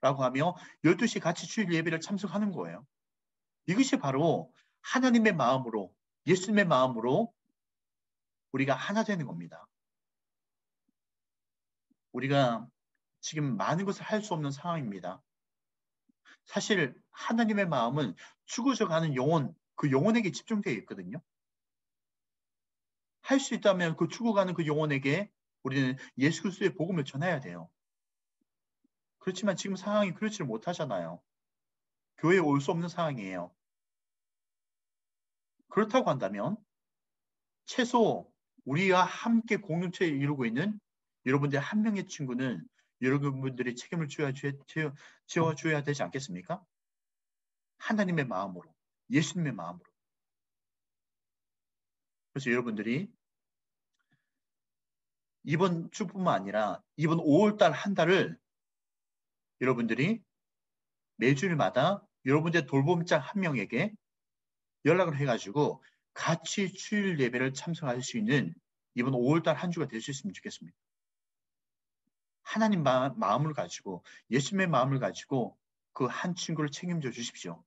라고 하며 12시 같이 주일 예배를 참석하는 거예요. 이것이 바로 하나님의 마음으로, 예수님의 마음으로 우리가 하나 되는 겁니다. 우리가 지금 많은 것을 할 수 없는 상황입니다. 사실 하나님의 마음은 죽어져가는 영혼, 그 영혼에게 집중되어 있거든요. 할 수 있다면 그 죽어가는 그 영혼에게 우리는 예수 그리스도의 복음을 전해야 돼요. 그렇지만 지금 상황이 그렇지를 못하잖아요. 교회에 올 수 없는 상황이에요. 그렇다고 한다면 최소 우리와 함께 공동체를 이루고 있는 여러분들 한 명의 친구는 여러분들이 책임을 지어줘야 되지 않겠습니까? 하나님의 마음으로, 예수님의 마음으로. 그래서 여러분들이 이번 주뿐만 아니라 이번 5월달 한 달을 여러분들이 매주일마다 여러분들의 돌봄자 한 명에게 연락을 해가지고 같이 주일 예배를 참석할 수 있는 이번 5월달 한 주가 될 수 있으면 좋겠습니다. 하나님 마음을 가지고 예수님의 마음을 가지고 그 한 친구를 책임져 주십시오.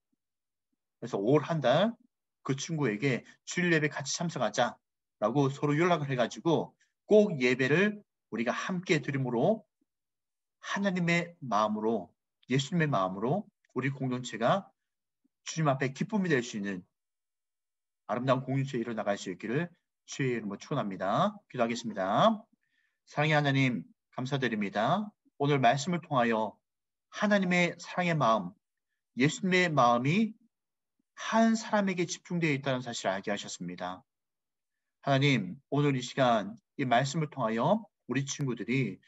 그래서 5월 한 달 그 친구에게 주일 예배 같이 참석하자라고 서로 연락을 해가지고 꼭 예배를 우리가 함께 드림으로 하나님의 마음으로 예수님의 마음으로 우리 공동체가 주님 앞에 기쁨이 될 수 있는 아름다운 공동체에 일어나갈 수 있기를 주의 이름으로 축원합니다. 기도하겠습니다. 사랑의 하나님 감사드립니다. 오늘 말씀을 통하여 하나님의 사랑의 마음, 예수님의 마음이 한 사람에게 집중되어 있다는 사실을 알게 하셨습니다. 하나님, 오늘 이 시간 이 말씀을 통하여 우리 친구들이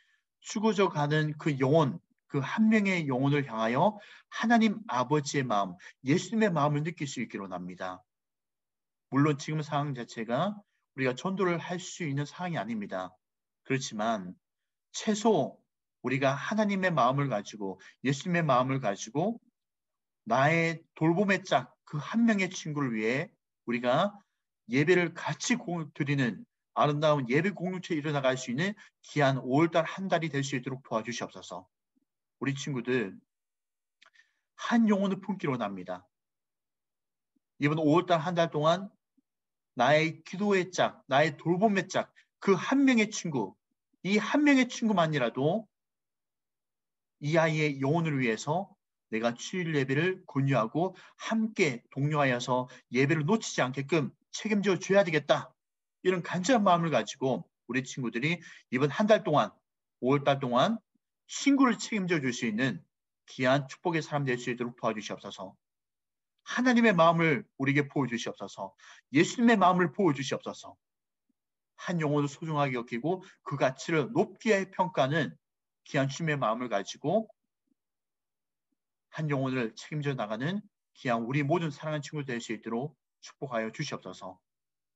죽어져가는 그 영혼, 그 한 명의 영혼을 향하여 하나님 아버지의 마음, 예수님의 마음을 느낄 수 있기로 합니다. 물론 지금 상황 자체가 우리가 전도를 할 수 있는 상황이 아닙니다. 그렇지만 최소 우리가 하나님의 마음을 가지고 예수님의 마음을 가지고 나의 돌봄의 짝 그 한 명의 친구를 위해 우리가 예배를 같이 드리는 아름다운 예배 공동체에 일어나갈 수 있는 귀한 5월달 한 달이 될 수 있도록 도와주시옵소서. 우리 친구들 한 영혼을 품기로 합니다. 이번 5월달 한 달 동안 나의 기도의 짝, 나의 돌봄의 짝, 그 한 명의 친구, 이 한 명의 친구만이라도 이 아이의 영혼을 위해서 내가 주일 예배를 권유하고 함께 독려하여서 예배를 놓치지 않게끔 책임져 줘야 되겠다. 이런 간절한 마음을 가지고 우리 친구들이 이번 한 달 동안 5월달 동안 친구를 책임져 줄 수 있는 귀한 축복의 사람 될 수 있도록 도와주시옵소서. 하나님의 마음을 우리에게 보여주시옵소서. 예수님의 마음을 보여주시옵소서. 한 영혼을 소중하게 여기고 그 가치를 높게 평가하는 귀한 주님의 마음을 가지고 한 영혼을 책임져 나가는 귀한 우리 모든 사랑하는 친구 될 수 있도록 축복하여 주시옵소서.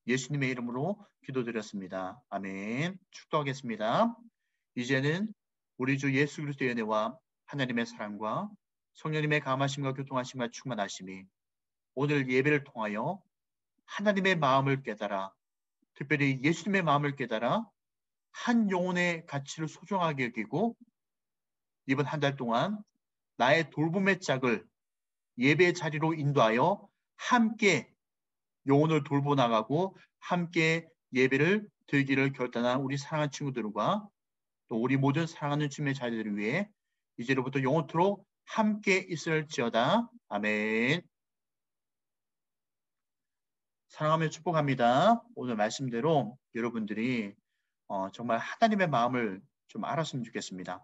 예수님의 이름으로 기도드렸습니다. 아멘. 축도하겠습니다. 이제는 우리 주 예수 그리스도의 은혜와 하나님의 사랑과 성령님의 감하심과 교통하심과 충만하심이 오늘 예배를 통하여 하나님의 마음을 깨달아 특별히 예수님의 마음을 깨달아 한 영혼의 가치를 소중하게 여기고 이번 한 달 동안 나의 돌봄의 짝을 예배 자리로 인도하여 함께 영혼을 돌보나가고 함께 예배를 드리기를 결단한 우리 사랑하는 친구들과 또 우리 모든 사랑하는 주님의 자녀들을 위해 이제로부터 영원토록 함께 있을지어다. 아멘. 사랑하며 축복합니다. 오늘 말씀대로 여러분들이 정말 하나님의 마음을 좀 알았으면 좋겠습니다.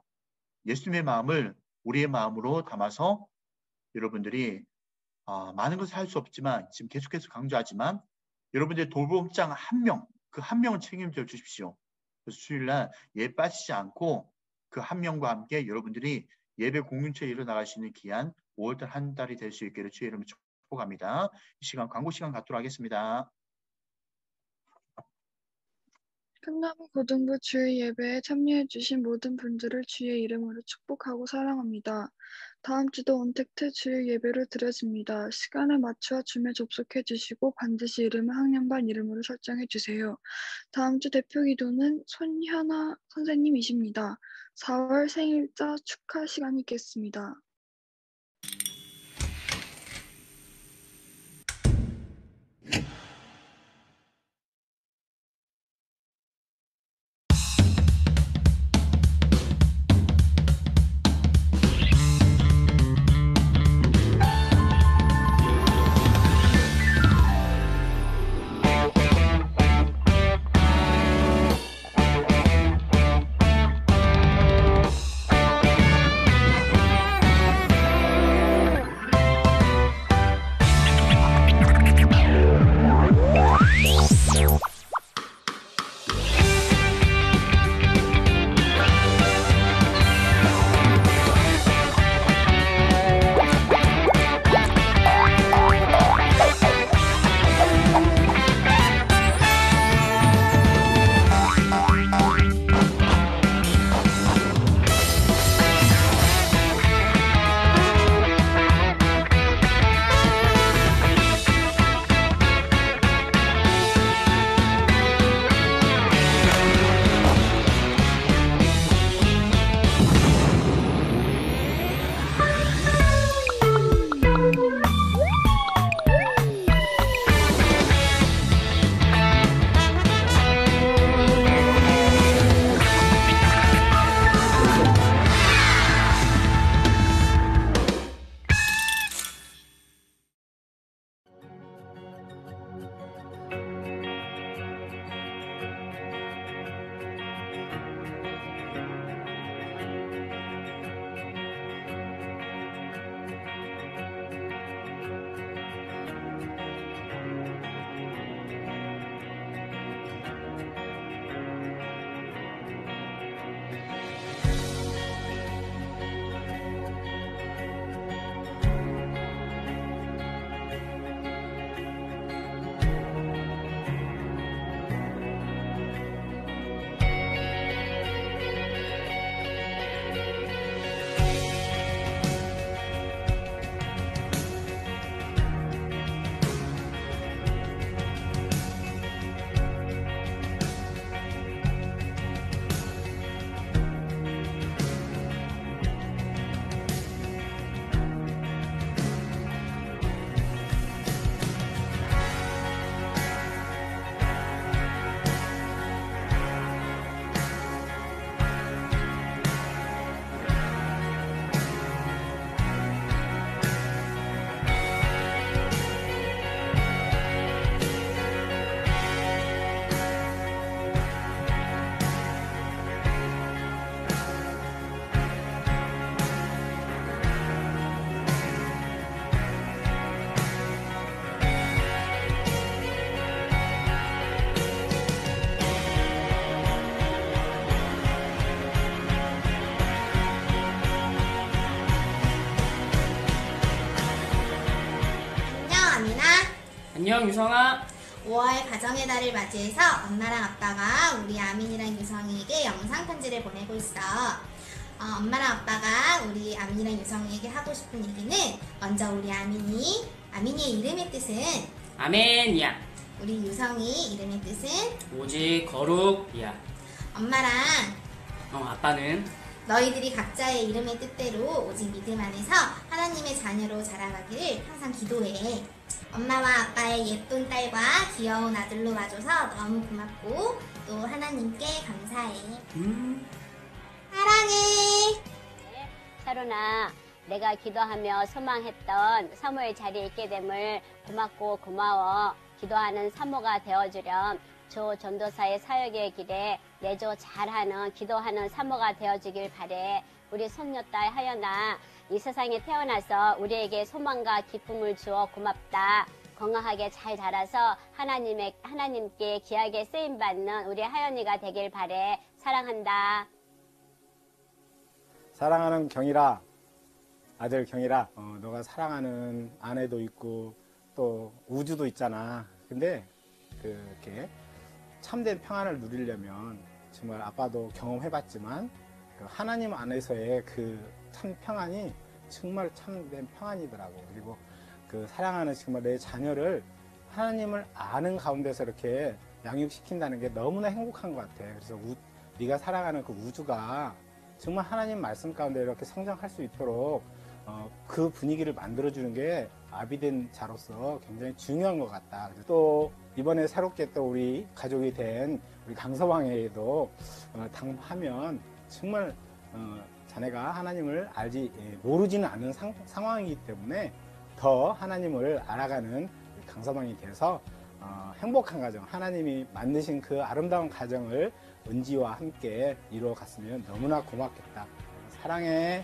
예수님의 마음을 우리의 마음으로 담아서 여러분들이 많은 것을 할 수 없지만 지금 계속해서 강조하지만 여러분들의 돌봄장 한 명, 그 한 명을 책임져 주십시오. 그래서 주일날 예배 빠지지 않고 그 한 명과 함께 여러분들이 예배 공동체에 일어나갈 수 있는 귀한 5월달 한 달이 될 수 있기를 주의 이름으로 축복합니다. 이 시간 광고 시간 갖도록 하겠습니다. 끝나무 고등부 주일 예배에 참여해주신 모든 분들을 주의 이름으로 축복하고 사랑합니다. 다음 주도 온택트 주일 예배로 드려집니다. 시간을 맞추어 줌에 접속해주시고 반드시 이름을 학년반 이름으로 설정해주세요. 다음 주 대표 기도는 손현아 선생님이십니다. 4월 생일자 축하 시간이 있겠습니다. 유진아. 안녕 유성아. 5월 가정의 달을 맞이해서 엄마랑 아빠가 우리 아민이랑 유성이에게 영상 편지를 보내고 있어. 엄마랑 아빠가 우리 아민이랑 유성이에게 하고 싶은 얘기는 먼저 우리 아민이의 이름의 뜻은 아멘이야. 우리 유성이 이름의 뜻은 오직 거룩이야. 엄마랑 아빠는 너희들이 각자의 이름의 뜻대로 오직 믿음 안에서 하나님의 자녀로 자라가기를 항상 기도해. 엄마와 아빠의 예쁜 딸과 귀여운 아들로 봐줘서 너무 고맙고 또 하나님께 감사해. 사랑해. 샤론아, 내가 기도하며 소망했던 사모의 자리에 있게 됨을 고맙고 고마워. 기도하는 사모가 되어주렴. 조 전도사의 사역의 길에 내조 잘하는 기도하는 사모가 되어주길 바래. 우리 손녀딸 하연아, 이 세상에 태어나서 우리에게 소망과 기쁨을 주어 고맙다. 건강하게 잘 자라서 하나님께 귀하게 쓰임받는 우리 하연이가 되길 바래. 사랑한다. 사랑하는 경일아, 아들 경일아, 너가 사랑하는 아내도 있고 또 우주도 있잖아. 근데 그렇게 참된 평안을 누리려면 정말 아빠도 경험해봤지만 그 하나님 안에서의 그 참 평안이 정말 참된 평안이더라고. 그리고 그 사랑하는 정말 내 자녀를 하나님을 아는 가운데서 이렇게 양육시킨다는 게 너무나 행복한 것 같아. 그래서 네가 사랑하는 그 우주가 정말 하나님 말씀 가운데 이렇게 성장할 수 있도록 그 분위기를 만들어주는 게 아비된 자로서 굉장히 중요한 것 같다. 또 이번에 새롭게 또 우리 가족이 된 우리 강서방에게도 당부하면 정말 자네가 하나님을 모르지는 않는 상황이기 때문에 더 하나님을 알아가는 강서방이 돼서 행복한 가정, 하나님이 만드신 그 아름다운 가정을 은지와 함께 이루어 갔으면 너무나 고맙겠다. 사랑해.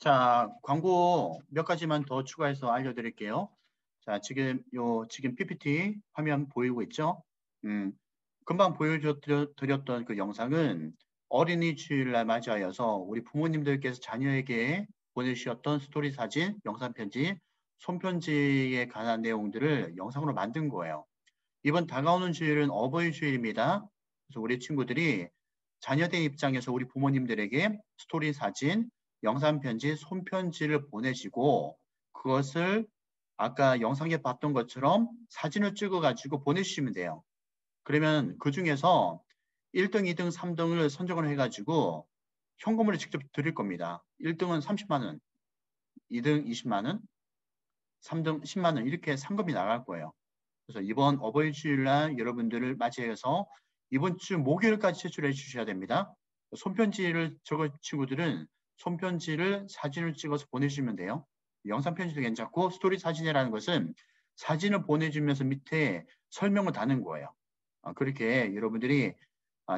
자, 광고 몇 가지만 더 추가해서 알려드릴게요. 자, 지금 PPT 화면 보이고 있죠? 금방 보여드렸던 그 영상은 어린이 주일날 맞이하여서 우리 부모님들께서 자녀에게 보내주셨던 스토리 사진, 영상 편지, 손편지에 관한 내용들을 영상으로 만든 거예요. 이번 다가오는 주일은 어버이 주일입니다. 그래서 우리 친구들이 자녀들 입장에서 우리 부모님들에게 스토리 사진, 영상 편지, 손편지를 보내시고 그것을 아까 영상에 봤던 것처럼 사진을 찍어가지고 보내주시면 돼요. 그러면 그 중에서 1등, 2등, 3등을 선정을 해가지고 현금으로 직접 드릴 겁니다. 1등은 30만 원, 2등 20만 원, 3등 10만 원 이렇게 상금이 나갈 거예요. 그래서 이번 어버이 주일날 여러분들을 맞이해서 이번 주 목요일까지 제출해 주셔야 됩니다. 손편지를 적은 친구들은 손편지를 사진을 찍어서 보내주시면 돼요. 영상 편지도 괜찮고 스토리 사진이라는 것은 사진을 보내주면서 밑에 설명을 다는 거예요. 그렇게 여러분들이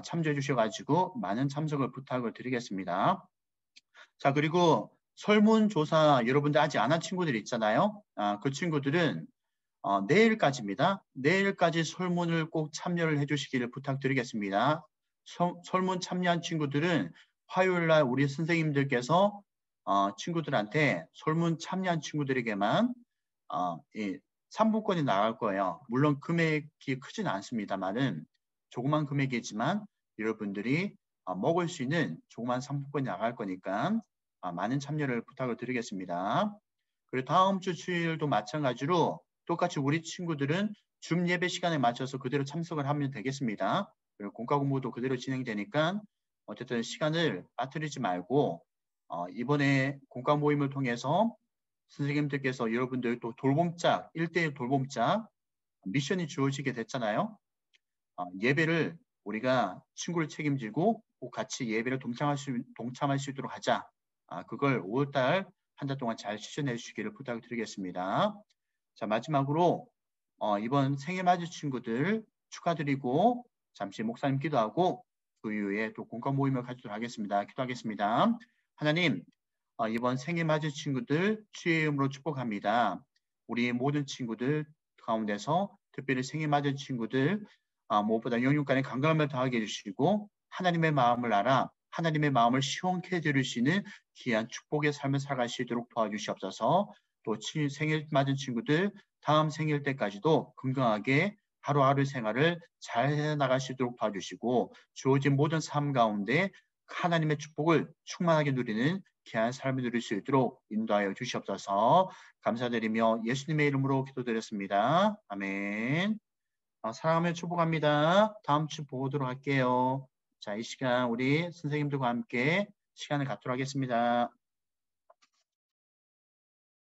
참조해 주셔가지고 많은 참석을 부탁을 드리겠습니다. 자, 그리고 설문조사 여러분들 아직 안 한 친구들 있잖아요. 그 친구들은 내일까지입니다. 내일까지 설문을 꼭 참여를 해주시기를 부탁드리겠습니다. 설문 참여한 친구들은 화요일 날 우리 선생님들께서 친구들한테 설문 참여한 친구들에게만 이 상품권이 나갈 거예요. 물론 금액이 크진 않습니다만은 조그만 금액이지만 여러분들이 먹을 수 있는 조그만 상품권이 나갈 거니까 많은 참여를 부탁을 드리겠습니다. 그리고 다음 주 주일도 마찬가지로 똑같이 우리 친구들은 줌 예배 시간에 맞춰서 그대로 참석을 하면 되겠습니다. 그리고 공과 공부도 그대로 진행되니까 어쨌든 시간을 빠뜨리지 말고 이번에 공과 모임을 통해서 선생님들께서 여러분들 또 돌봄짝, 1대1 돌봄짝 미션이 주어지게 됐잖아요. 예배를 우리가 친구를 책임지고 꼭 같이 예배를 동참할 수 있도록 하자. 그걸 5월달 한 달 동안 잘 실천해 주시기를 부탁드리겠습니다. 자, 마지막으로 이번 생일 맞은 친구들 축하드리고 잠시 목사님 기도하고 그 이후에 또 공과 모임을 가지도록 하겠습니다. 기도하겠습니다. 하나님, 이번 생일 맞은 친구들 주의 이름으로 축복합니다. 우리 모든 친구들 가운데서 특별히 생일 맞은 친구들 무엇보다 영육간의 건강을 더하게 해주시고 하나님의 마음을 알아 하나님의 마음을 시원케 해드리시는 귀한 축복의 삶을 살아갈 수 있도록 도와주시옵소서. 또 생일 맞은 친구들 다음 생일 때까지도 건강하게 하루하루 생활을 잘 해나갈 수 있도록 도와주시고 주어진 모든 삶 가운데 하나님의 축복을 충만하게 누리는 귀한 삶을 누릴 수 있도록 인도하여 주시옵소서. 감사드리며 예수님의 이름으로 기도드렸습니다. 아멘. 사랑하며 축복합니다. 다음 주 보도록 할게요. 자, 이 시간 우리 선생님들과 함께 시간을 갖도록 하겠습니다.